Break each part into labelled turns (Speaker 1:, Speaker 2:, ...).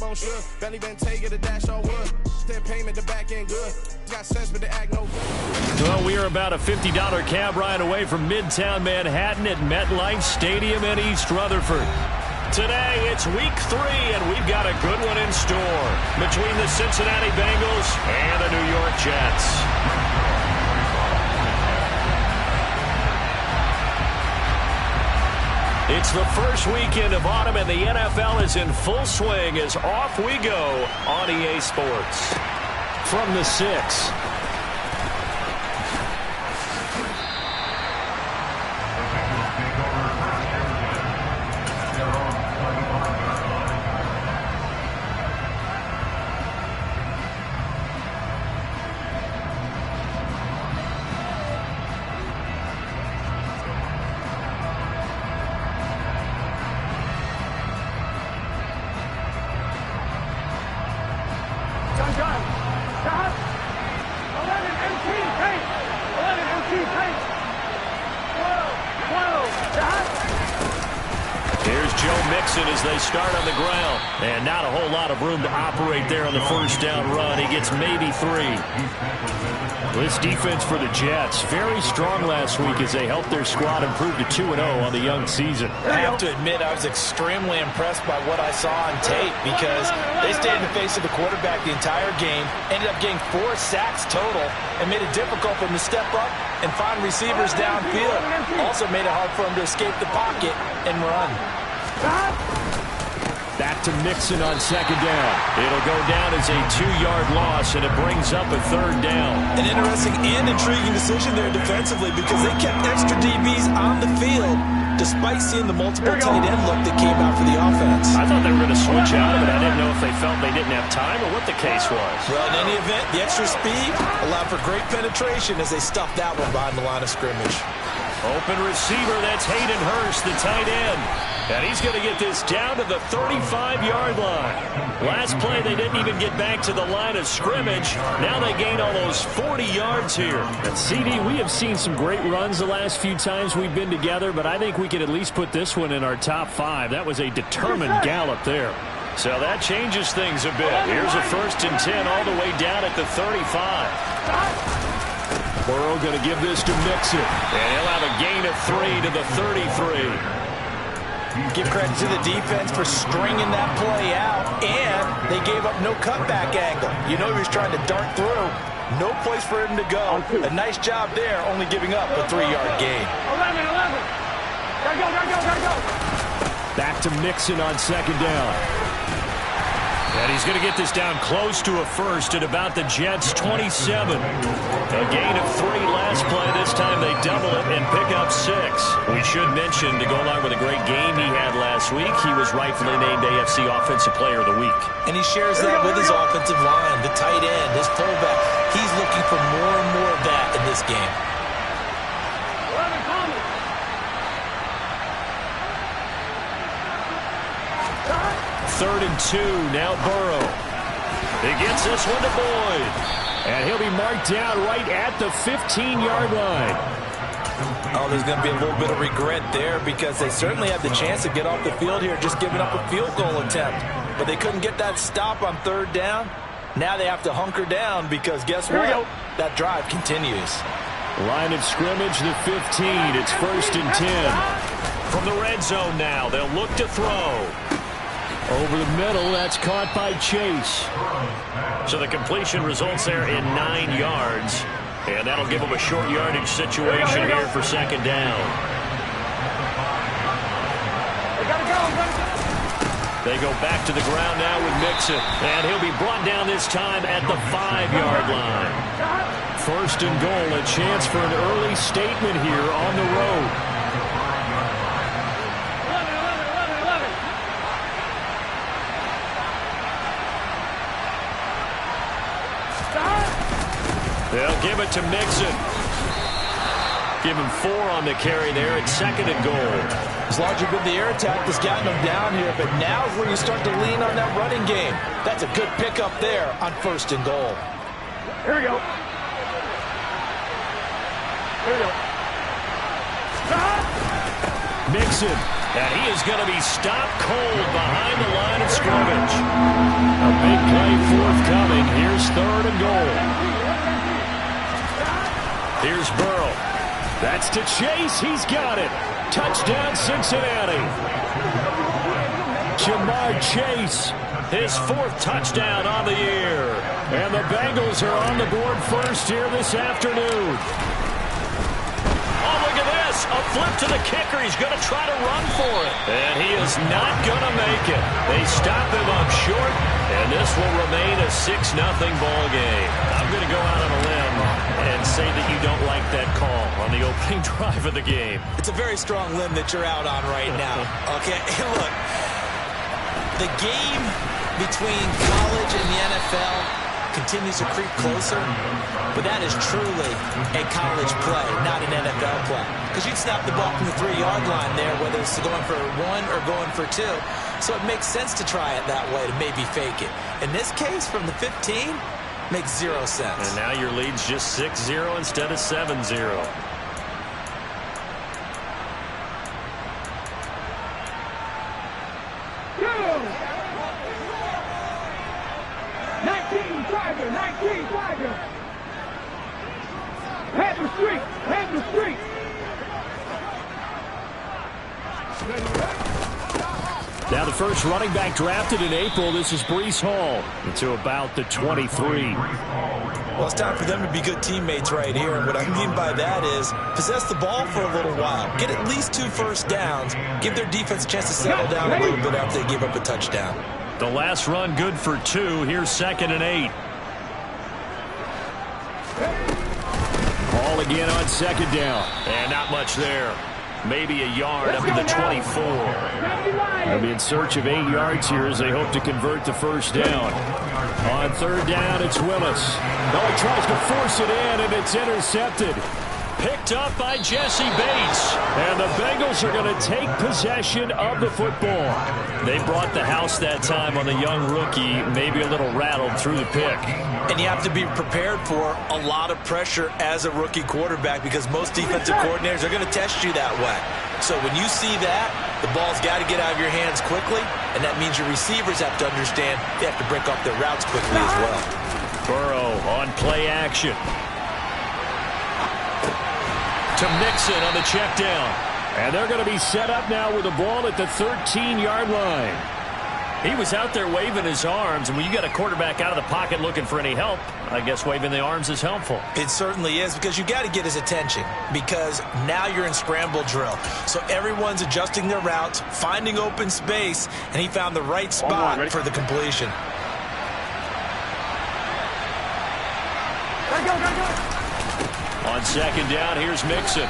Speaker 1: on sure. Belly been taking the dash on wood. Then payment the back end good. Got sense but the act no good.
Speaker 2: Well, we are about a $50 cab ride away from Midtown Manhattan at MetLife Stadium in East Rutherford. Today, it's week 3, and we've got a good one in store between the Cincinnati Bengals and the New York Jets. It's the first weekend of autumn, and the NFL is in full swing as off we go on EA Sports. From the 6. As they start on the ground, and not a whole lot of room to operate there on the first down run. He gets maybe 3. This defense for the Jets, very strong last week as they helped their squad improve to 2-0 on the young season.
Speaker 3: I have to admit, I was extremely impressed by what I saw on tape because they stayed in the face of the quarterback the entire game, ended up getting 4 sacks total, and made it difficult for him to step up and find receivers downfield. Also made it hard for him to escape the pocket and run.
Speaker 2: Back to Mixon on second down. It'll go down as a 2-yard loss, and it brings up a third down.
Speaker 3: An interesting and intriguing decision there defensively because they kept extra DBs on the field despite seeing the multiple tight end look that came out for the offense.
Speaker 2: I thought they were going to switch out of it. I didn't know if they felt they didn't have time or what the case was.
Speaker 3: Well, in any event, the extra speed allowed for great penetration as they stuffed that one behind the line of scrimmage.
Speaker 2: Open receiver, that's Hayden Hurst, the tight end. And he's going to get this down to the 35-yard line. Last play, they didn't even get back to the line of scrimmage. Now they gain almost 40 yards here. And CD, we have seen some great runs the last few times we've been together, but I think we could at least put this one in our top 5. That was a determined gallop there. So that changes things a bit. Here's a 1st and 10 all the way down at the 35. Burrow going to give this to Mixon. And he'll have a gain of 3 to the 33.
Speaker 3: Give credit to the defense for stringing that play out, and they gave up no cutback angle. You know he was trying to dart through. No place for him to go. A nice job there, only giving up a 3-yard gain.
Speaker 4: 11. Gotta go.
Speaker 2: Back to Mixon on second down. And he's going to get this down close to a first at about the Jets' 27. A gain of 3 last play. This time they double it and pick up 6. We should mention, to go along with a great game he had last week, he was rightfully named AFC Offensive Player of the Week.
Speaker 3: And he shares that with his offensive line, the tight end, his fullback. He's looking for more and more of that in this game.
Speaker 2: 3rd and 2, now Burrow. He gets this one to Boyd. And he'll be marked down right at the 15-yard line.
Speaker 3: Oh, there's going to be a little bit of regret there because they certainly had the chance to get off the field here, just giving up a field goal attempt. But they couldn't get that stop on 3rd down. Now they have to hunker down because guess what? That drive continues.
Speaker 2: Line of scrimmage, the 15. It's 1st and 10. From the red zone now, they'll look to throw. Over the middle, that's caught by Chase. So the completion results there in 9 yards. And that'll give them a short yardage situation here for second down. They go back to the ground now with Mixon. And he'll be brought down this time at the 5-yard line. 1st and goal, a chance for an early statement here on the road. They'll give it to Mixon. Give him 4 on the carry there at 2nd and goal.
Speaker 3: It's largely been the air attack that's gotten them down here, but now is where you start to lean on that running game. That's a good pickup there on 1st and goal.
Speaker 4: Here we go.
Speaker 2: Mixon, and he is going to be stopped cold behind the line of scrimmage. big play forthcoming. Here's 3rd and goal. Here's Burrow. That's to Chase. He's got it. Touchdown, Cincinnati. Jamar Chase, his 4th touchdown on the year. And the Bengals are on the board first here this afternoon. Oh, look at this. A flip to the kicker. He's going to try to run for it. And he is not going to make it. They stop him up short, and this will remain a 6-0 ball game. I'm going to go out on a limb and say that you don't like that call on the opening drive of the game.
Speaker 3: It's a very strong limb that you're out on right now. Okay, look, the game between college and the NFL continues to creep closer, but that is truly a college play, not an NFL play. Because you'd snap the ball from the 3-yard line there, whether it's going for 1 or going for 2. So it makes sense to try it that way, to maybe fake it. In this case, from the 15, makes 0 sense.
Speaker 2: And now your lead's just 6-0 instead of 7-0.
Speaker 4: Head the street! Head the street!
Speaker 2: Now the first running back drafted in April, this is Breece Hall, to about the 23.
Speaker 3: Well, it's time for them to be good teammates right here. And what I mean by that is possess the ball for a little while. Get at least 2 first downs. Give their defense a chance to settle down a little bit after they give up a touchdown.
Speaker 2: The last run good for 2. Here's 2nd and 8. Ball again on 2nd down. And not much there. Maybe a yard up to the 24. They'll be in search of 8 yards here as they hope to convert the first down. On 3rd down, it's Willis. Oh, he tries to force it in, and it's intercepted. Picked up by Jesse Bates. And the Bengals are going to take possession of the football. They brought the house that time on the young rookie, maybe a little rattled through the pick.
Speaker 3: And you have to be prepared for a lot of pressure as a rookie quarterback because most defensive coordinators are going to test you that way. So when you see that, the ball's got to get out of your hands quickly, and that means your receivers have to understand they have to break off their routes quickly as well.
Speaker 2: Burrow on play action. To Mixon on the check down. And they're going to be set up now with the ball at the 13-yard line. He was out there waving his arms, and when you got a quarterback out of the pocket looking for any help, I guess waving the arms is helpful.
Speaker 3: It certainly is, because you got to get his attention, because now you're in scramble drill. So everyone's adjusting their routes, finding open space, and he found the right spot for the completion.
Speaker 2: On 2nd down, here's Mixon.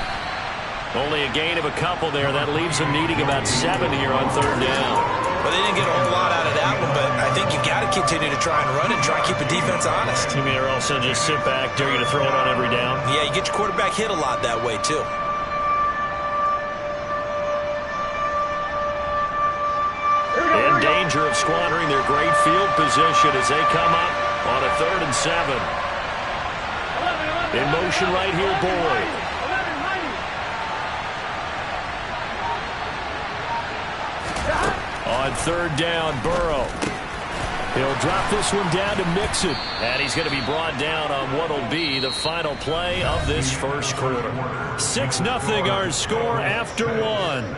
Speaker 2: Only a gain of a couple there. That leaves them needing about 7 here on 3rd down.
Speaker 3: Well, they didn't get a whole lot out of that one, but I think you got to continue to try and run and try and keep the defense honest.
Speaker 2: You mean, or also just sit back, dare you to throw it on every down?
Speaker 3: Yeah, you get your quarterback hit a lot that way, too.
Speaker 2: In danger of squandering their great field position as they come up on a 3rd and 7. In motion right here, Boyd. On 3rd down, Burrow. He'll drop this one down to Mixon. And he's going to be brought down on what will be the final play of this first quarter. 6-0 our score after 1.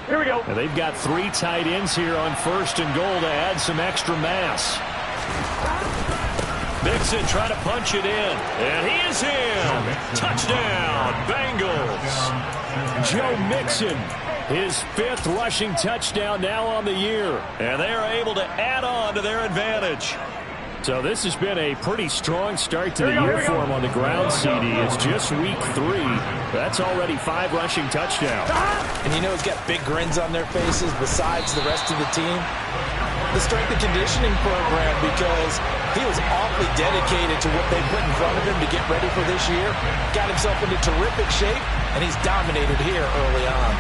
Speaker 4: Here we go.
Speaker 2: Now they've got 3 tight ends here on 1st and goal to add some extra mass. Mixon trying to punch it in. And he is in. Touchdown, Bengals. Joe Mixon, his 5th rushing touchdown now on the year. And they are able to add on to their advantage. So this has been a pretty strong start to the year for him on the ground, CD. It's just week 3. That's already 5 rushing touchdowns.
Speaker 3: And you know he's got big grins on their faces besides the rest of the team. The strength and conditioning program, because he was awfully dedicated to what they put in front of him to get ready for this year. Got himself into terrific shape, and he's dominated here early on.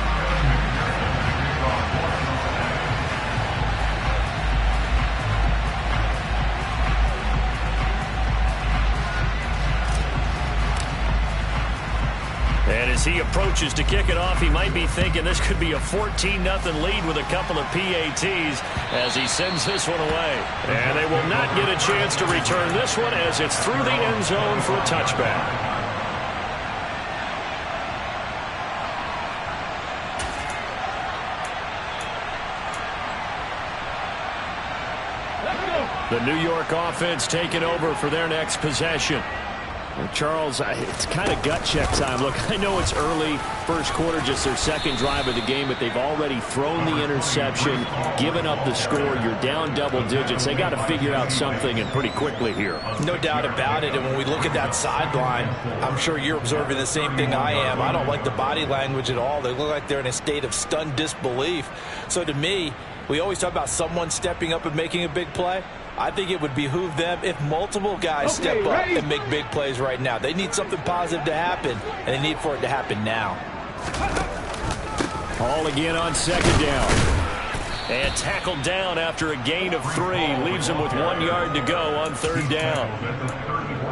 Speaker 2: As he approaches to kick it off, he might be thinking this could be a 14-0 lead with a couple of PATs as he sends this one away. And they will not get a chance to return this one as it's through the end zone for a touchback. The New York offense taking over for their next possession. Well, Charles, it's kind of gut check time. Look, I know it's early, first quarter, just their second drive of the game, but they've already thrown the interception, given up the score. You're down double digits. They got to figure out something, and pretty quickly here.
Speaker 3: No doubt about it. And when we look at that sideline, I'm sure you're observing the same thing I am. I don't like the body language at all. They look like they're in a state of stunned disbelief. So to me, we always talk about someone stepping up and making a big play. I think it would behoove them if multiple guys step up and make big plays right now. They need something positive to happen, and they need for it to happen now.
Speaker 2: Hall again on second down. And tackled down after a gain of 3. Leaves him with 1 yard to go on third down.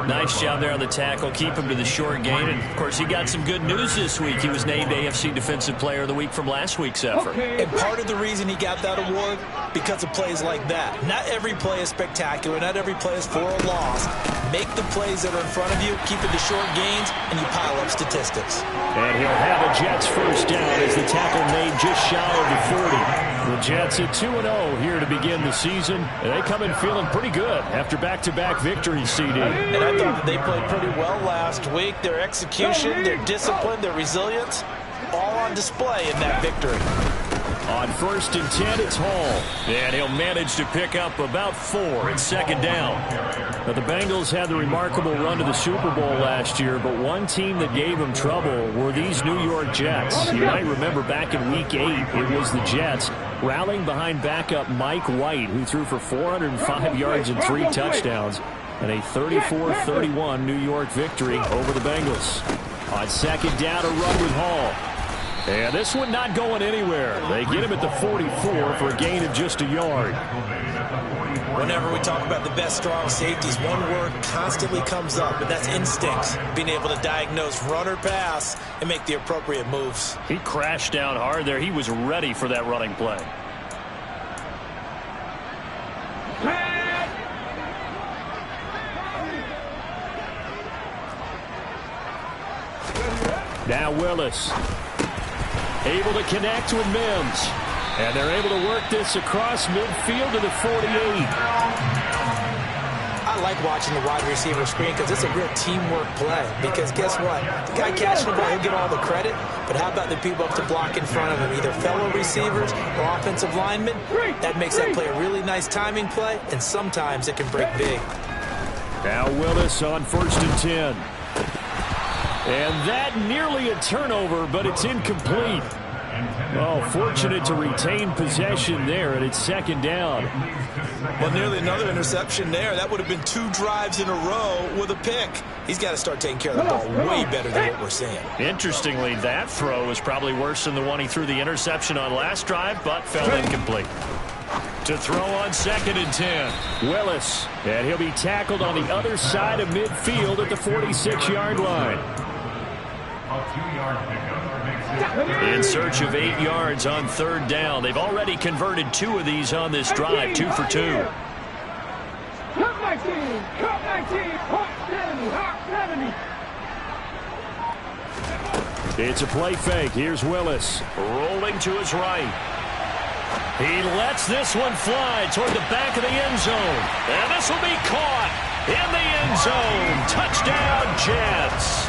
Speaker 2: Nice job there on the tackle. Keep him to the short gain. And, of course, he got some good news this week. He was named AFC Defensive Player of the Week from last week's effort.
Speaker 3: And part of the reason he got that award, because of plays like that. Not every play is spectacular. Not every play is for a loss. Make the plays that are in front of you, keep it to short gains, and you pile up statistics.
Speaker 2: And he'll have a Jets first down as the tackle made just shy of the 40. The Jets at 2-0 here to begin the season. And they come in feeling pretty good after back-to-back victories, CD.
Speaker 3: And I thought that they played pretty well last week. Their execution, their discipline, their resilience, all on display in that victory.
Speaker 2: On 1st and 10, it's Hall. And he'll manage to pick up about 4 at second down. Now, the Bengals had the remarkable run to the Super Bowl last year, but one team that gave them trouble were these New York Jets. You might remember back in Week 8, it was the Jets rallying behind backup Mike White, who threw for 405 yards and 3 touchdowns, and a 34-31 New York victory over the Bengals. On second down, a run with Hall. And this one not going anywhere. They get him at the 44 for a gain of just a yard.
Speaker 3: Whenever we talk about the best strong safeties, one word constantly comes up, and that's instincts. Being able to diagnose run or pass and make the appropriate moves.
Speaker 2: He crashed down hard there. He was ready for that running play. Now Willis. Able to connect with Mims. And they're able to work this across midfield to the 48.
Speaker 3: I like watching the wide receiver screen because it's a real teamwork play. Because guess what? The guy catching the ball, he'll get all the credit. But how about the people up to block in front of him? Either fellow receivers or offensive linemen. That makes that play a really nice timing play. And sometimes it can break big.
Speaker 2: Now Willis on 1st and 10. And that nearly a turnover, but it's incomplete. Oh, fortunate to retain possession there, and it's second down.
Speaker 3: Well, nearly another interception there. That would have been 2 drives in a row with a pick. He's got to start taking care of the ball way better than what we're seeing.
Speaker 2: Interestingly, that throw was probably worse than the one he threw the interception on last drive, but fell incomplete. To throw on 2nd and 10. Willis, and he'll be tackled on the other side of midfield at the 46-yard line. In search of 8 yards on third down. They've already converted 2 of these on this drive, 2 for 2.
Speaker 4: Cut 19, cut 19, hot 70, hot 70.
Speaker 2: It's a play fake. Here's Willis rolling to his right. He lets this one fly toward the back of the end zone. And this will be caught in the end zone. Touchdown, Jets.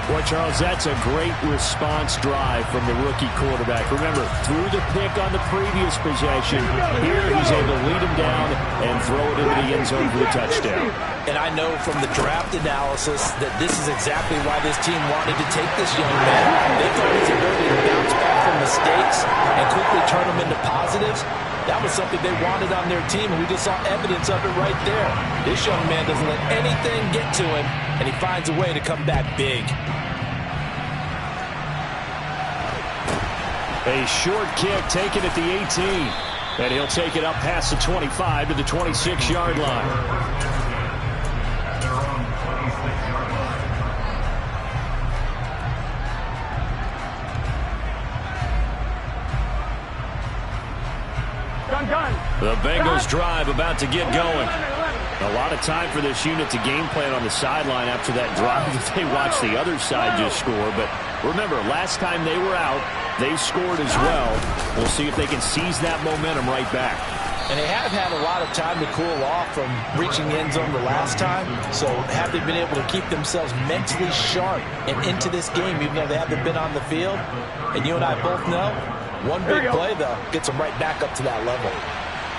Speaker 2: Boy, Charles, that's a great response drive from the rookie quarterback. Remember, threw the pick on the previous possession. Here he's able to lead him down and throw it into the end zone for the touchdown.
Speaker 3: And I know from the draft analysis that this is exactly why this team wanted to take this young man. They thought his ability to bounce back from mistakes and quickly turn them into positives, that was something they wanted on their team, and we just saw evidence of it right there. This young man doesn't let anything get to him, and he finds a way to come back big.
Speaker 2: A short kick taken at the 18. And he'll take it up past the 25 to the 26-yard line. The Bengals drive about to get going.
Speaker 5: A lot of time for this unit to game plan on the sideline after that drive that they watched the other side just score. But remember, last time they were out, they scored as well. We'll see if they can seize that momentum right back.
Speaker 3: And they have had a lot of time to cool off from reaching the end zone the last time. So have they been able to keep themselves mentally sharp and into this game, even though they haven't been on the field? And you and I both know, one big play, though, gets them right back up to that level.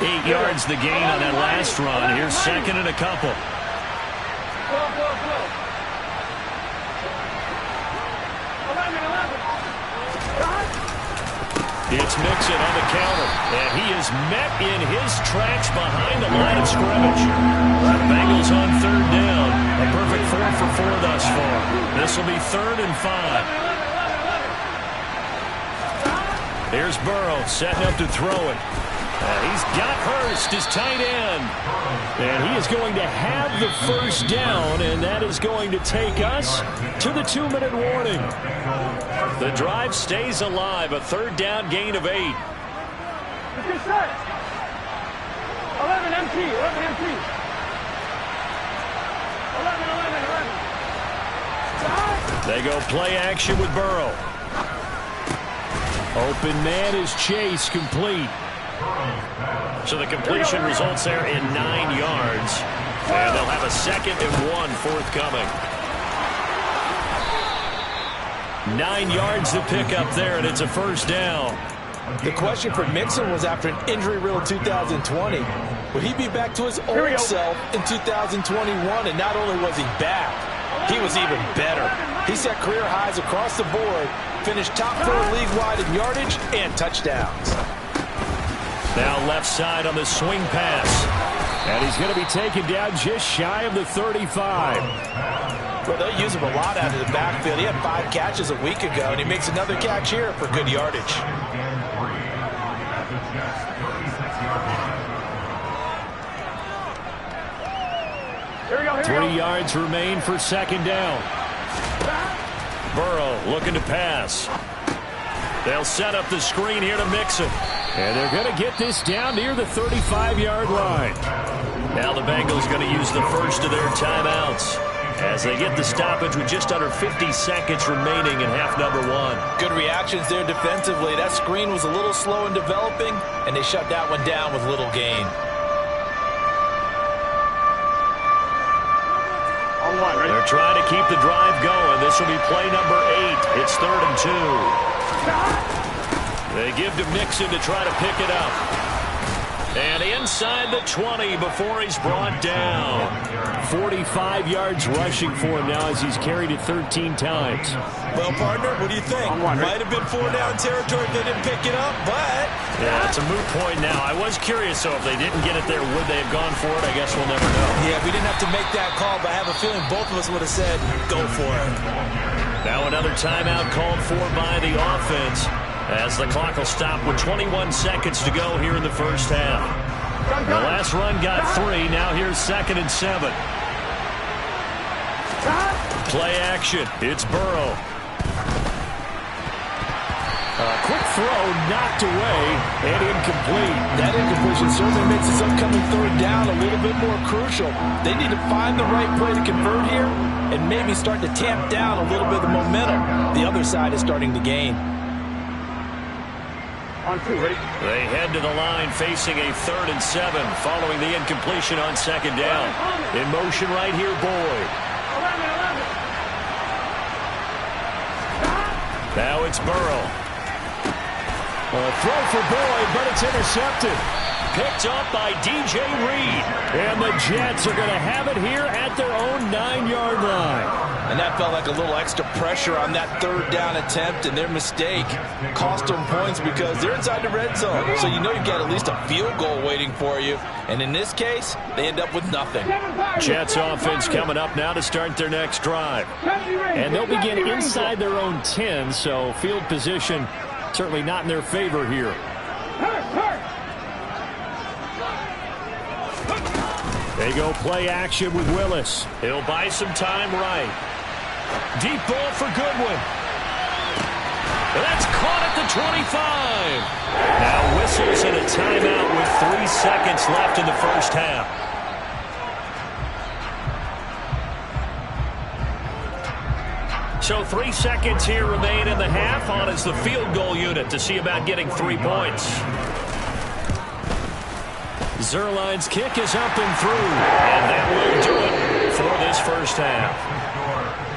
Speaker 2: 8 yards the gain on that last run. Here's second and a couple. It's Mixon on the counter, and he is met in his tracks behind the line of scrimmage. The Bengals on third down. A perfect 4 for 4 thus far. This will be 3rd and 5. Here's Burrow setting up to throw it. He's got Hurst, his tight end. And he is going to have the first down, and that is going to take us to the 2-minute warning. The drive stays alive, a 3rd down gain of 8.
Speaker 4: 11 empty, 11 empty. 11.
Speaker 2: They go play action with Burrow. Open man is Chase, complete. So the completion results there in 9 yards. And they'll have a 2nd and 1 forthcoming. 9 yards to pick up there, and it's a first down.
Speaker 3: The question for Mixon was, after an injury-riddled 2020, would he be back to his old self in 2021? And not only was he back, he was even better. He set career highs across the board, finished top 4 league-wide in yardage and touchdowns.
Speaker 2: Now left side on the swing pass. And he's going to be taken down just shy of the 35.
Speaker 3: Well, they'll use him a lot out of the backfield. He had 5 catches a week ago, and he makes another catch here for good yardage.
Speaker 4: Here we go.
Speaker 2: 3 yards remain for 2nd down. Burrow looking to pass. They'll set up the screen here to Mixon. And they're going to get this down near the 35-yard line. Now the Bengals going to use the first of their timeouts as they get the stoppage with just under 50 seconds remaining in half number 1.
Speaker 3: Good reactions there defensively. That screen was a little slow in developing, and they shut that one down with little gain.
Speaker 2: They're trying to keep the drive going. This will be play number 8. It's 3rd and 2. They give to Mixon to try to pick it up. And inside the 20 before he's brought down. 45 yards rushing for him now as he's carried it 13 times.
Speaker 3: Well, partner, what do you think? Might have been 4-down territory if they didn't pick it up, but...
Speaker 2: Yeah, it's a moot point now. I was curious, so if they didn't get it there, would they have gone for it? I guess we'll never know.
Speaker 3: Yeah, we didn't have to make that call, but I have a feeling both of us would have said, go for it.
Speaker 2: Now another timeout called for by the offense, as the clock will stop with 21 seconds to go here in the first half. The last run got 3. Now here's 2nd and 7. Play action. It's Burrow. Quick throw knocked away and incomplete.
Speaker 3: That incompletion certainly makes this upcoming 3rd down a little bit more crucial. They need to find the right play to convert here and maybe start to tamp down a little bit of the momentum the other side is starting to gain.
Speaker 4: On 2, ready?
Speaker 2: They head to the line facing a 3rd and 7 following the incompletion on 2nd down. In motion right here, Boyd.
Speaker 4: 11.
Speaker 2: Now it's Burrow. A throw for Boyd, but it's intercepted. Picked up by DJ Reed. And the Jets are going to have it here at their own 9-yard line.
Speaker 3: And that felt like a little extra pressure on that 3rd down attempt, and their mistake cost them points because they're inside the red zone. So you know you've got at least a field goal waiting for you. And in this case, they end up with nothing.
Speaker 2: Jets offense coming up now to start their next drive. And they'll begin inside their own 10, so field position certainly not in their favor here. They go play action with Willis. He'll buy some time right. Deep ball for Goodwin. That's caught at the 25. Now whistles and a timeout with 3 seconds left in the first half. So 3 seconds here remain in the half. On is the field goal unit to see about getting 3 points. Zuerlein's kick is up and through, and that will do it for this first half.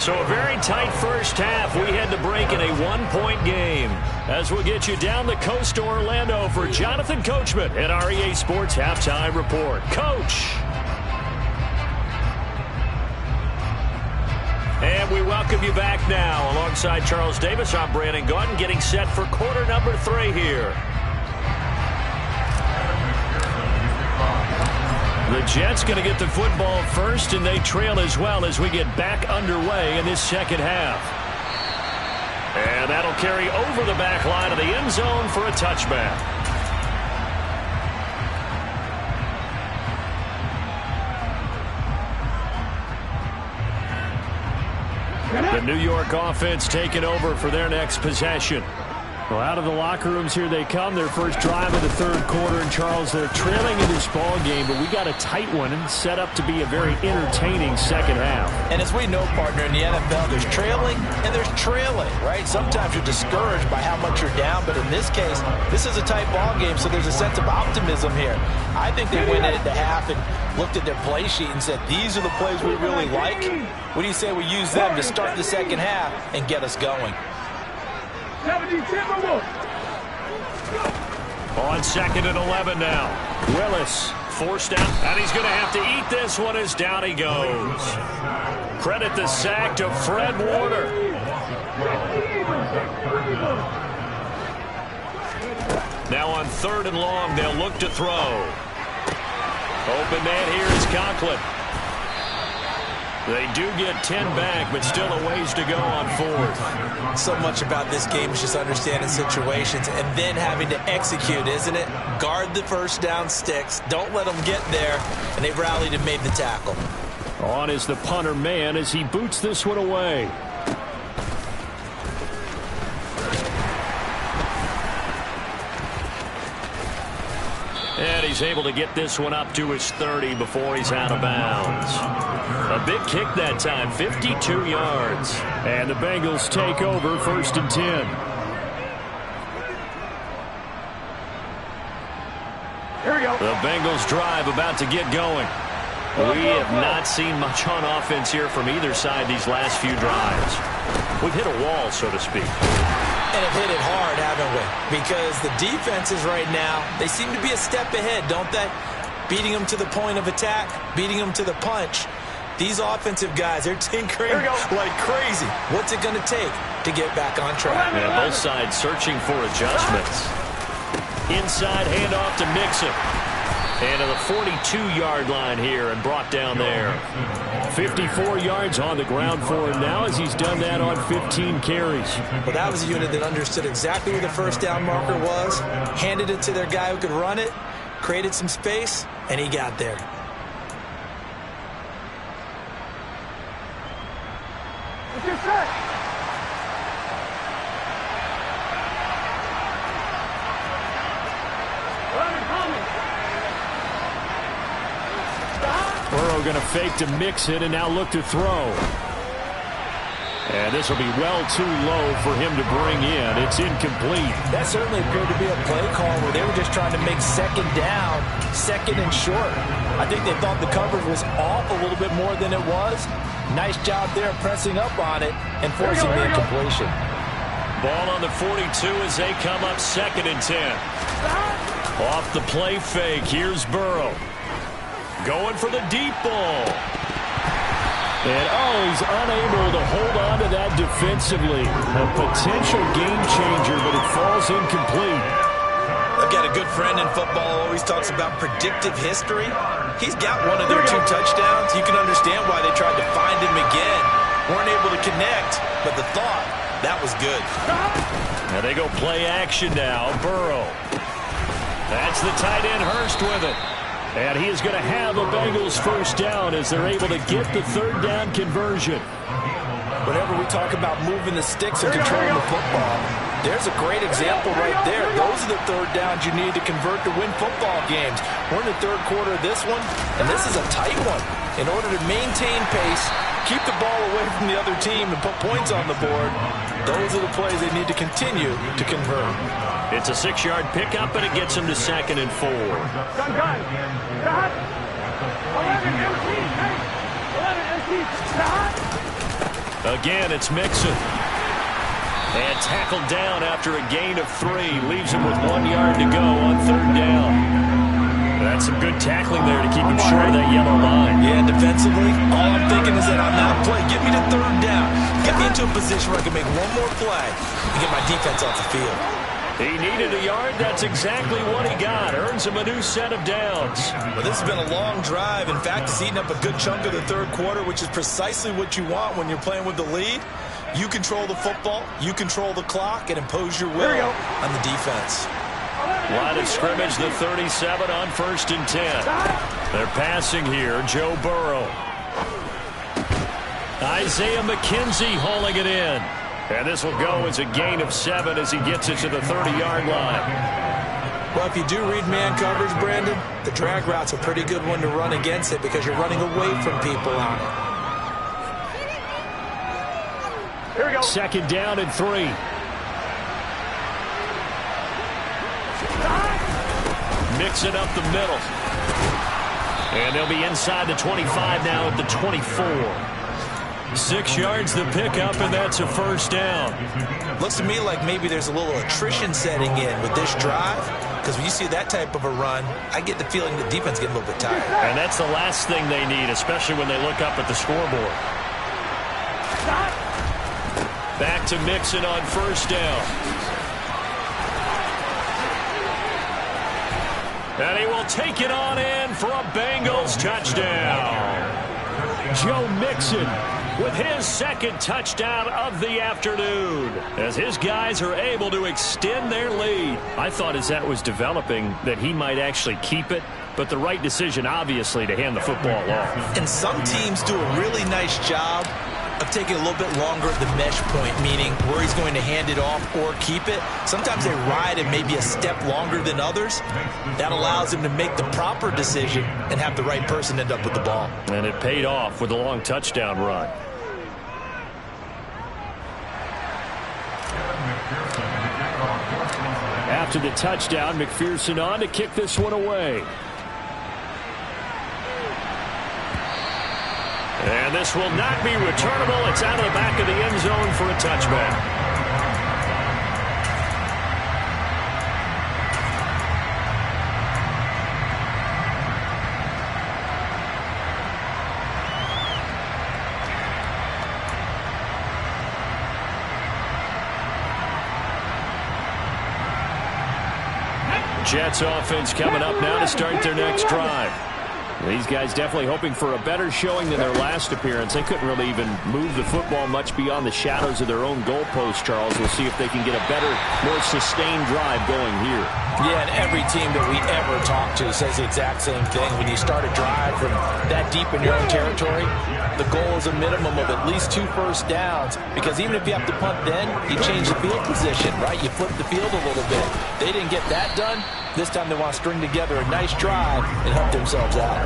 Speaker 2: So a very tight first half. We had to break in a 1-point game. As we'll get you down the coast to Orlando for Jonathan Coachman at our EA Sports Halftime Report. Coach! And we welcome you back now. Alongside Charles Davis, I'm Brandon Gaudin, getting set for quarter number 3 here. The Jets going to get the football first, and they trail as well as we get back underway in this second half. And that'll carry over the back line of the end zone for a touchback. The New York offense taking over for their next possession. Well, out of the locker rooms here they come. Their first drive of the third quarter. And, Charles, they're trailing in this ball game, but we got a tight one and set up to be a very entertaining second half.
Speaker 3: And as we know, partner, in the NFL, there's trailing and there's trailing, right? Sometimes you're discouraged by how much you're down, but in this case, this is a tight ball game, so there's a sense of optimism here. I think they went into half and looked at their play sheet and said, these are the plays we really like. What do you say we use them to start the second half and get us going?
Speaker 2: On 2nd and 11 now. Willis forced out, and he's going to have to eat this one as down he goes. Credit the sack to Fred Warner. Now on 3rd and long, they'll look to throw. Open man here is Conklin. They do get 10 back, but still a ways to go on 4th.
Speaker 3: So much about this game is just understanding situations and then having to execute, isn't it? Guard the first down sticks. Don't let them get there. And they've rallied and made the tackle.
Speaker 2: On is the punter man as he boots this one away. And he's able to get this one up to his 30 before he's out of bounds. A big kick that time, 52 yards. And the Bengals take over 1st and 10.
Speaker 4: Here we go.
Speaker 2: The Bengals drive about to get going. We have not seen much on offense here from either side these last few drives. We've hit a wall, so to speak.
Speaker 3: And have hit it hard, haven't we? Because the defenses right now, they seem to be a step ahead, don't they? Beating them to the point of attack, beating them to the punch. These offensive guys, they're tinkering like crazy. What's it going to take to get back on track?
Speaker 2: Yeah, both sides searching for adjustments. Inside handoff to Mixon. And to the 42-yard line here and brought down there. 54 yards on the ground for him now as he's done that on 15 carries.
Speaker 3: Well, that was a unit that understood exactly where the first down marker was, handed it to their guy who could run it, created some space, and he got there.
Speaker 4: What's your set?
Speaker 2: Burrow going to fake to Mixon and now look to throw. And this will be well too low for him to bring in. It's incomplete.
Speaker 3: That certainly appeared to be a play call where they were just trying to make second down, second and short. I think they thought the coverage was off a little bit more than it was. Nice job there pressing up on it and forcing the incompletion.
Speaker 2: Ball on the 42 as they come up 2nd and 10. Off the play fake, here's Burrow. Going for the deep ball. And, he's unable to hold on to that defensively. A potential game changer, but it falls incomplete.
Speaker 3: I've got a good friend in football who always talks about predictive history. He's got one of their 2 touchdowns. You can understand why they tried to find him again. Weren't able to connect, but the thought, that was good.
Speaker 2: Now they go play action now. Burrow. That's the tight end Hurst with it. And he is going to have a Bengals first down as they're able to get the 3rd down conversion.
Speaker 3: Whenever we talk about moving the sticks and controlling the football, There's a great example right there. Those are the third downs you need to convert to win football games. We're in the third quarter of this one, and this is a tight one. In order to maintain pace, keep the ball away from the other team, and put points on the board, those are the plays they need to continue to convert.
Speaker 2: It's a 6-yard pickup, and it gets them to 2nd and 4.
Speaker 4: Gun. Stop. 11 MCs. Hey. 11 MCs. Stop.
Speaker 2: Again, it's Mixon. And tackled down after a gain of 3. Leaves him with 1 yard to go on 3rd down. That's some good tackling there to keep him short of that yellow line.
Speaker 3: Yeah, defensively, all I'm thinking is that on that play, get me to 3rd down. Get me into a position where I can make one more play and get my defense off the field.
Speaker 2: He needed a yard. That's exactly what he got. Earns him a new set of downs.
Speaker 3: Well, this has been a long drive. In fact, it's eaten up a good chunk of the third quarter, which is precisely what you want when you're playing with the lead. You control the football, you control the clock, and impose your will on the defense.
Speaker 2: Line of scrimmage, the 37 on 1st and 10. They're passing here. Joe Burrow. Isaiah McKenzie hauling it in. And this will go as a gain of 7 as he gets it to the 30-yard line.
Speaker 3: Well, if you do read man coverage, Brandon, the drag route's a pretty good one to run against it because you're running away from people on it.
Speaker 4: Here we go.
Speaker 2: 2nd down and 3. Mixing up the middle. And they'll be inside the 25 now at the 24. 6 yards the pickup, and that's a 1st down.
Speaker 3: Looks to me like maybe there's a little attrition setting in with this drive, because when you see that type of a run, I get the feeling the defense getting a little bit tired.
Speaker 2: And that's the last thing they need, especially when they look up at the scoreboard. Back to Mixon on 1st down. And he will take it on in for a Bengals touchdown. Joe Mixon with his 2nd touchdown of the afternoon, as his guys are able to extend their lead. I thought as that was developing that he might actually keep it, but the right decision, obviously, to hand the football off.
Speaker 3: And some teams do a really nice job of taking a little bit longer at the mesh point, meaning where he's going to hand it off or keep it. Sometimes they ride it maybe a step longer than others. That allows him to make the proper decision and have the right person end up with the ball.
Speaker 2: And it paid off with a long touchdown run. After the touchdown, McPherson on to kick this one away. And this will not be returnable. It's out of the back of the end zone for a touchback. Jets offense coming up now to start their next drive. These guys definitely hoping for a better showing than their last appearance. They couldn't really even move the football much beyond the shadows of their own goalpost, Charles. We'll see if they can get a better, more sustained drive going here.
Speaker 3: Yeah, and every team that we ever talk to says the exact same thing. When you start a drive from that deep in your own territory, the goal is a minimum of at least 2 first downs, because even if you have to punt then, you change the field position, right? You flip the field a little bit. They didn't get that done. This time they want to string together a nice drive and help themselves out.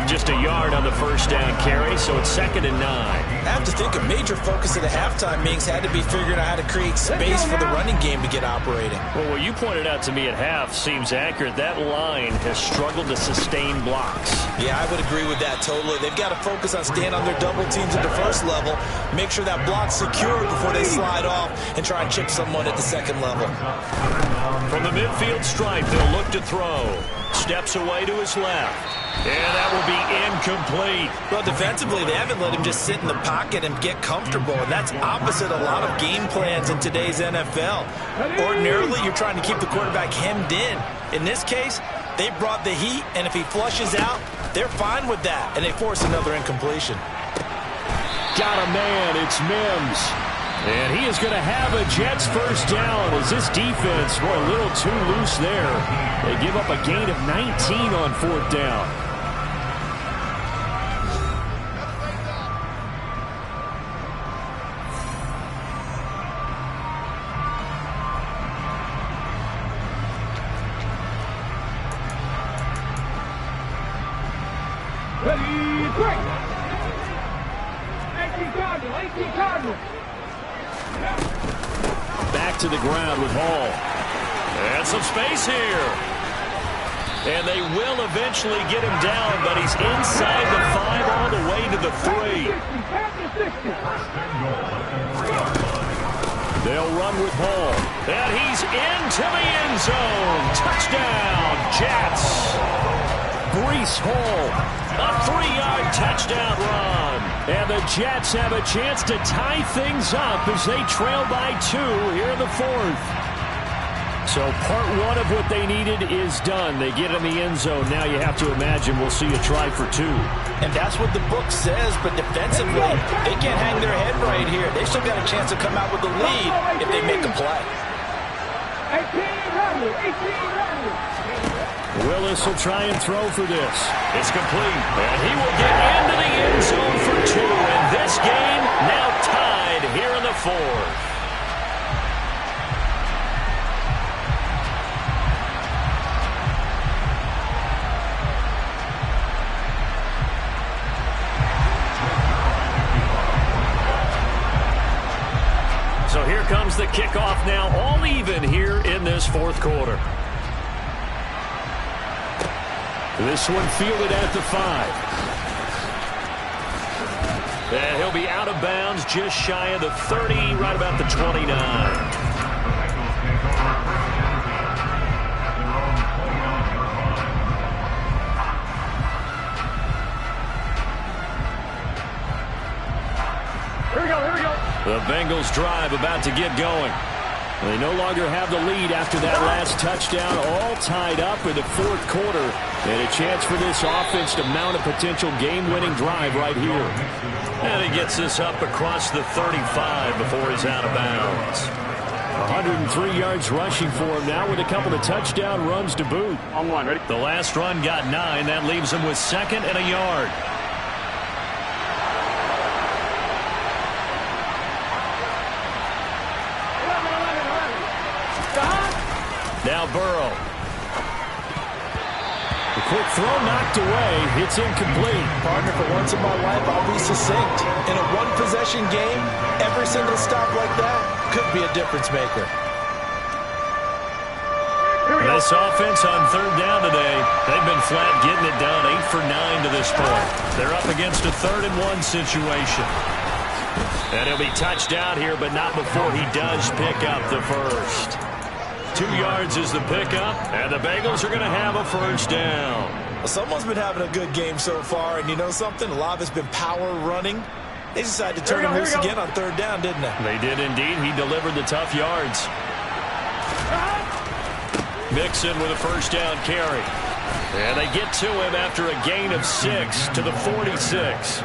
Speaker 2: Just a yard on the first down carry, so it's 2nd and 9.
Speaker 3: I have to think a major focus of the halftime meetings had to be figuring out how to create space for the running game to get operating.
Speaker 2: Well, what you pointed out to me at half seems accurate. That line has struggled to sustain blocks.
Speaker 3: Yeah, I would agree with that totally. They've got to focus on staying on their double teams at the first level, make sure that block's secure before they slide off and try and chip someone at the second level.
Speaker 2: From the midfield stripe, they'll look to throw. Steps away to his left. And that will be incomplete.
Speaker 3: Well, defensively, they haven't let him just sit in the pocket and get comfortable, and that's opposite a lot of game plans in today's NFL. Ordinarily, you're trying to keep the quarterback hemmed in. In this case, they brought the heat, and if he flushes out, they're fine with that, and they force another incompletion.
Speaker 2: Got a man, it's Mims. And he is going to have a Jets first down as this defense were a little too loose there. They give up a gain of 19 on 4th down.
Speaker 4: Ready, break. 18 Cardinal, 18 Cardinal.
Speaker 2: Back to the ground with Hall. And some space here. And they will eventually get him down, but he's inside the 5 all the way to the 3. They'll run with Hall. And he's into the end zone. Touchdown, Jets. Breece Hall, a 3-yard touchdown run. And the Jets have a chance to tie things up as they trail by 2 here in the 4th. So part 1 of what they needed is done. They get in the end zone. Now you have to imagine we'll see a try for 2.
Speaker 3: And that's what the book says, but defensively, they can't hang their head right here. They still got a chance to come out with the lead if they make a play.
Speaker 4: 18
Speaker 2: Willis will try and throw for this. It's complete. And he will get into the end zone for 2. And this game now tied here in the 4th. So here comes the kickoff now, all even here in this 4th quarter. This one fielded at the 5. And he'll be out of bounds just shy of the 30, right about the 29.
Speaker 4: Here we go, here we go.
Speaker 2: The Bengals drive about to get going. They no longer have the lead after that last touchdown, all tied up in the 4th quarter. And a chance for this offense to mount a potential game-winning drive right here. And he gets this up across the 35 before he's out of bounds. 103 yards rushing for him now with a couple of touchdown runs to boot.
Speaker 4: On 1, ready?
Speaker 2: The last run got 9. That leaves him with 2nd and a yard. Now Burrow. The quick throw knocked away. It's incomplete.
Speaker 3: Partner, for once in my life, I'll be succinct. In a one-possession game, every single stop like that could be a difference maker.
Speaker 2: This offense on 3rd down today, they've been flat getting it done. 8 for 9 to this point. They're up against a 3rd and 1 situation. And he'll be touched out here, but not before he does pick up the first. 2 yards is the pickup, and the Bengals are going to have a first down.
Speaker 3: Well, someone's been having a good game so far, and you know something? A lot of it's been power running. They decided to turn him loose again on 3rd down, didn't they?
Speaker 2: They did indeed. He delivered the tough yards. Mixon with a first down carry. And they get to him after a gain of 6 to the 46.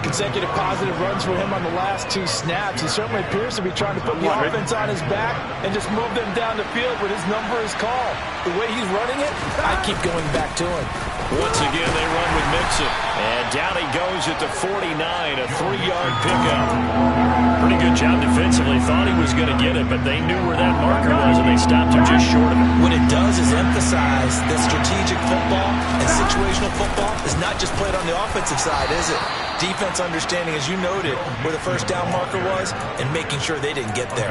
Speaker 3: Consecutive positive runs for him on the last 2 snaps. He certainly appears to be trying to put the offense on his back and just move them down the field when his number is called. The way he's running it, I keep going back to him.
Speaker 2: Once again, they run with Mixon. And down he goes at the 49, a 3-yard pickup. Pretty good job defensively. Thought he was going to get it, but they knew where that marker was, and they stopped him just short of it.
Speaker 3: What it does is emphasize that strategic football and situational football is not just played on the offensive side, is it? Defense understanding, as you noted, where the first down marker was and making sure they didn't get there.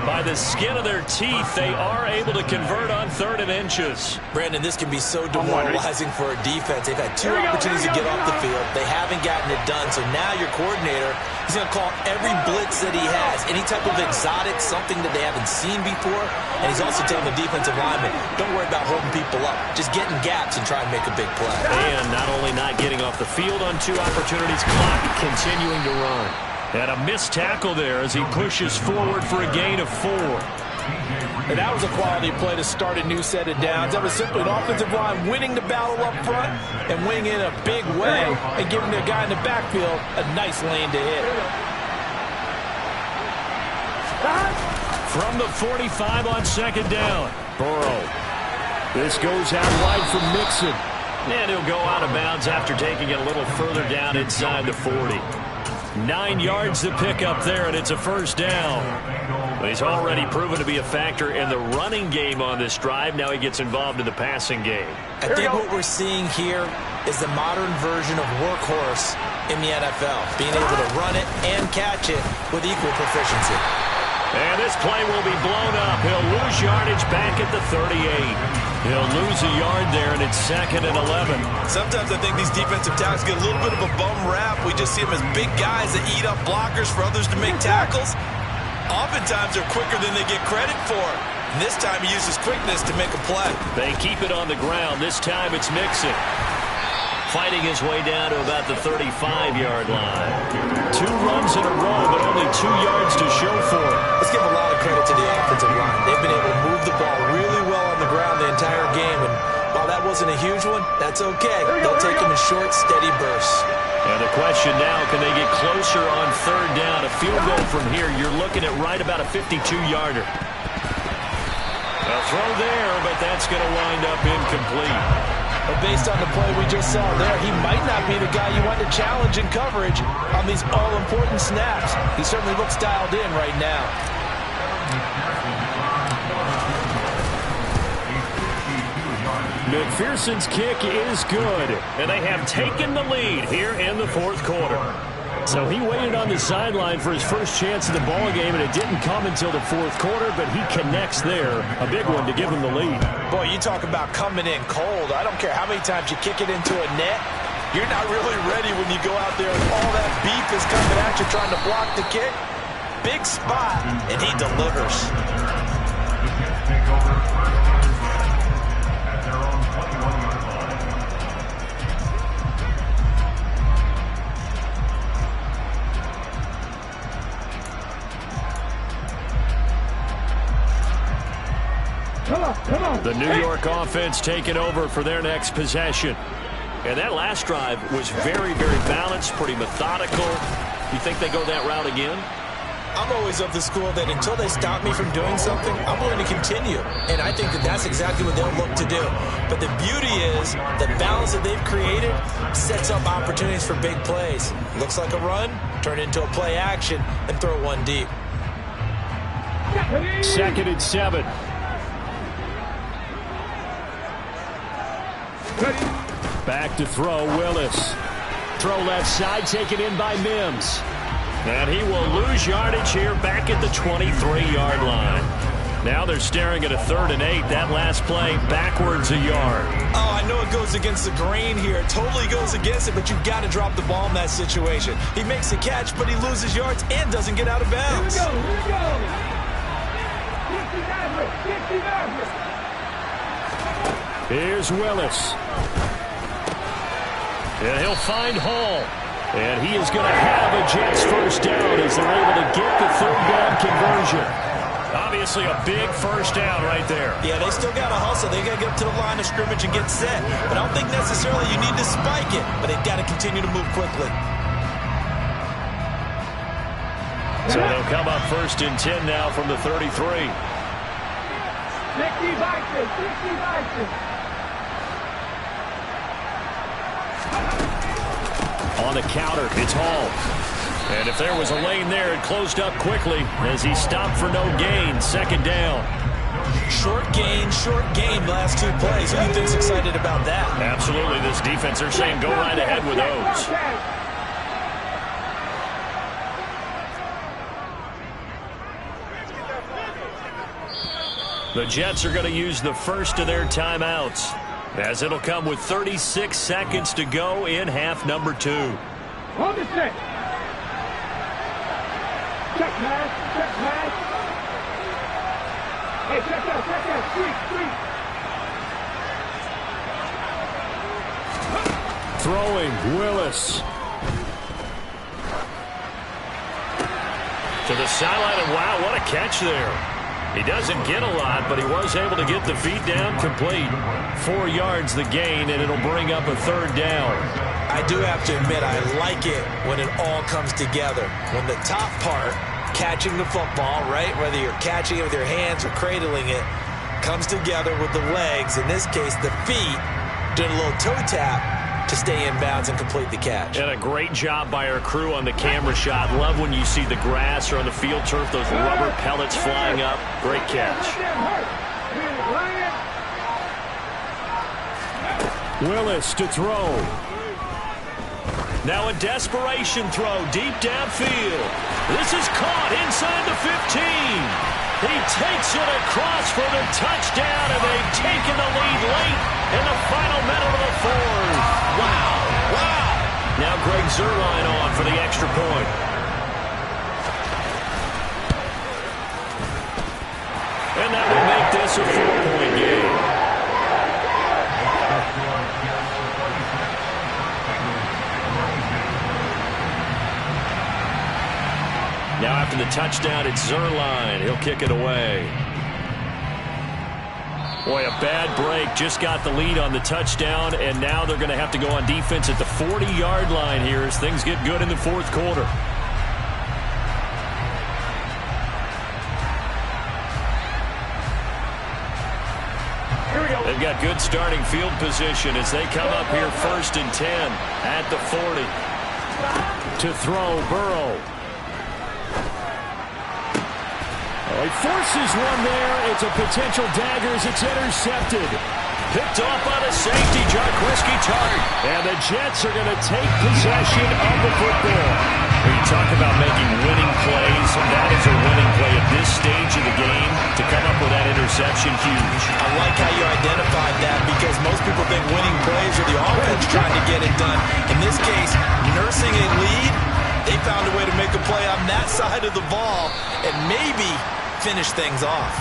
Speaker 2: By the skin of their teeth, they are able to convert on 3rd and inches.
Speaker 3: Brandon, this can be so demoralizing for a defense. They've had 2 opportunities to get off the field. They haven't gotten it done. So now your coordinator is going to call every blitz that he has, any type of exotic, something that they haven't seen before. And he's also telling the defensive lineman, don't worry about holding people up. Just get in gaps and try and make a big play.
Speaker 2: And not only not getting off the field on 2 opportunities, clock continuing to run. And a missed tackle there as he pushes forward for a gain of 4.
Speaker 3: And that was a quality play to start a new set of downs. That was simply an offensive line winning the battle up front and winning in a big way and giving the guy in the backfield a nice lane to hit.
Speaker 2: From the 45 on 2nd down, Burrow. This goes out wide from Mixon. And he'll go out of bounds after taking it a little further down inside the 40. 9 yards to pick up there, and it's a first down. He's already proven to be a factor in the running game on this drive. Now he gets involved in the passing game.
Speaker 3: I think what we're seeing here is the modern version of workhorse in the NFL, being able to run it and catch it with equal proficiency.
Speaker 2: And this play will be blown up. He'll lose yardage back at the 38. He'll lose a yard there, and it's 2nd and 11.
Speaker 3: Sometimes I think these defensive tackles get a little bit of a bum rap. We just see them as big guys that eat up blockers for others to make tackles. Oftentimes they're quicker than they get credit for. And this time he uses quickness to make a play.
Speaker 2: They keep it on the ground. This time it's Mixon, fighting his way down to about the 35-yard line. 2 runs in a row, but only 2 yards to show for it.
Speaker 3: Let's give a lot of credit to the offensive line. They've been able to move the ball really well on the ground the entire game. And while that wasn't a huge one, that's okay. They'll take them in short, steady bursts.
Speaker 2: And the question now, can they get closer on 3rd down? A field goal from here, you're looking at right about a 52-yarder. A throw there, but that's going to wind up incomplete.
Speaker 3: But based on the play we just saw there, he might not be the guy you want to challenge in coverage on these all-important snaps. He certainly looks dialed in right now.
Speaker 2: McPherson's kick is good, and they have taken the lead here in the 4th quarter. So he waited on the sideline for his first chance of the ball game, and it didn't come until the 4th quarter, but he connects there. A big one to give him the lead.
Speaker 3: Boy, you talk about coming in cold. I don't care how many times you kick it into a net. You're not really ready when you go out there and all that beef is coming at you trying to block the kick. Big spot, and he delivers.
Speaker 2: The New York offense taking over for their next possession. And that last drive was very, very balanced, pretty methodical. You think they go that route again?
Speaker 3: I'm always of the school that until they stop me from doing something, I'm willing to continue. And I think that that's exactly what they'll look to do. But the beauty is the balance that they've created sets up opportunities for big plays. Looks like a run, turn it into a play action, and throw one deep.
Speaker 2: 2nd and 7. Back to throw, Willis. Throw left side, taken in by Mims. And he will lose yardage here back at the 23-yard line. Now they're staring at a 3rd and 8. That last play, backwards a yard.
Speaker 3: Oh, I know it goes against the grain here. It totally goes against it, but you've got to drop the ball in that situation. He makes a catch, but he loses yards and doesn't get out of bounds.
Speaker 4: Here we go. 50
Speaker 2: Here's Willis. And he'll find Hall. And he is going to have a Jets first down as they're able to get the 3rd down conversion. Obviously a big first down right there.
Speaker 3: Yeah, they still got to hustle. They got to get up to the line of scrimmage and get set. But I don't think necessarily you need to spike it, but they've got to continue to move quickly.
Speaker 2: So they'll come up 1st and 10 now from the 33.
Speaker 4: 60 Vikings, 60 Vikings.
Speaker 2: On the counter, it's Hall. And if there was a lane there, it closed up quickly as he stopped for no gain. 2nd down.
Speaker 3: Short game last 2 plays. Who do you think's excited about that?
Speaker 2: Absolutely. This defense, they're saying go right ahead with those. The Jets are going to use the first of their timeouts, as it'll come with 36 seconds to go in half number 2.
Speaker 4: Hold the set. Check pass. Hey, check that. Street.
Speaker 2: Throwing, Willis. To the sideline, and wow, what a catch there. He doesn't get a lot, but he was able to get the feet down complete. 4 yards the gain, and it'll bring up a 3rd down.
Speaker 3: I do have to admit, I like it when it all comes together. When the top part, catching the football, right, whether you're catching it with your hands or cradling it, comes together with the legs, in this case the feet, doing a little toe tap, to stay in bounds and complete the catch.
Speaker 2: And a great job by our crew on the camera shot. Love when you see the grass or on the field turf, those rubber pellets flying up. Great catch.
Speaker 5: Willis to throw.
Speaker 2: Now a desperation throw deep downfield. This is caught inside the 15. He takes it across for the touchdown, and they've taken the lead late in the final minute of the fourth.
Speaker 3: Wow. Wow.
Speaker 2: Now Greg Zuerlein on for the extra point. And that will make this a 4-point game. Now after the touchdown, it's Zuerlein. He'll kick it away. Boy, a bad break. Just got the lead on the touchdown, and now they're going to have to go on defense at the 40-yard line here as things get good in the fourth quarter. They've got good starting field position as they come up here 1st and 10 at the 40.
Speaker 5: To throw, Burrow. He forces one there. It's a potential dagger as it's intercepted.
Speaker 2: Picked off by the safety, Jarquiski Tartt.
Speaker 5: And the Jets are going to take possession of the football.
Speaker 2: When you talk about making winning plays, that is a winning play at this stage of the game. To come up with that interception, huge.
Speaker 3: I like how you identified that because most people think winning plays are the offense trying to get it done. In this case, nursing a lead, they found a way to make a play on that side of the ball and maybe finish things off.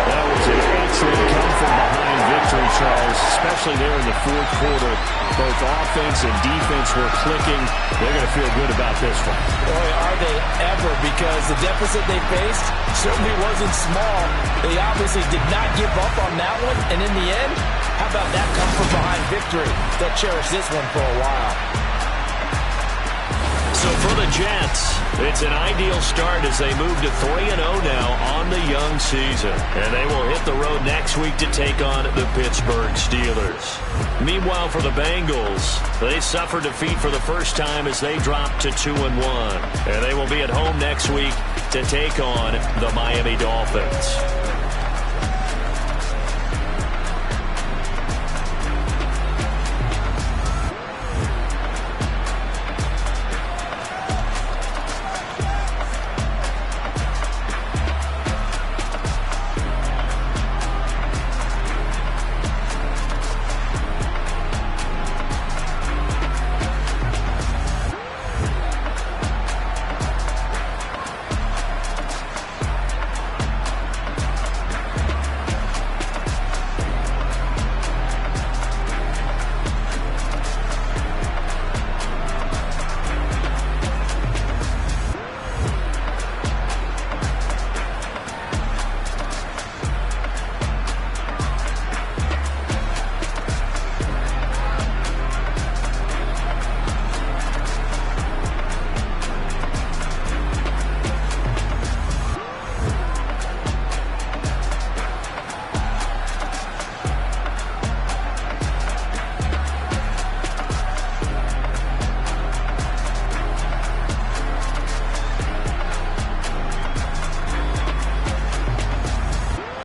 Speaker 5: That was an excellent come-from-behind victory, Charles, especially there in the fourth quarter. Both offense and defense were clicking. They're going to feel good about this one.
Speaker 3: Boy, are they ever, because the deficit they faced certainly wasn't small. They obviously did not give up on that one, and in the end, how about that come-from-behind victory? They'll cherish this one for a while.
Speaker 2: So for the Jets, it's an ideal start as they move to 3-0 now on the young season. And they will hit the road next week to take on the Pittsburgh Steelers. Meanwhile, for the Bengals, they suffered defeat for the first time as they dropped to 2-1. And they will be at home next week to take on the Miami Dolphins.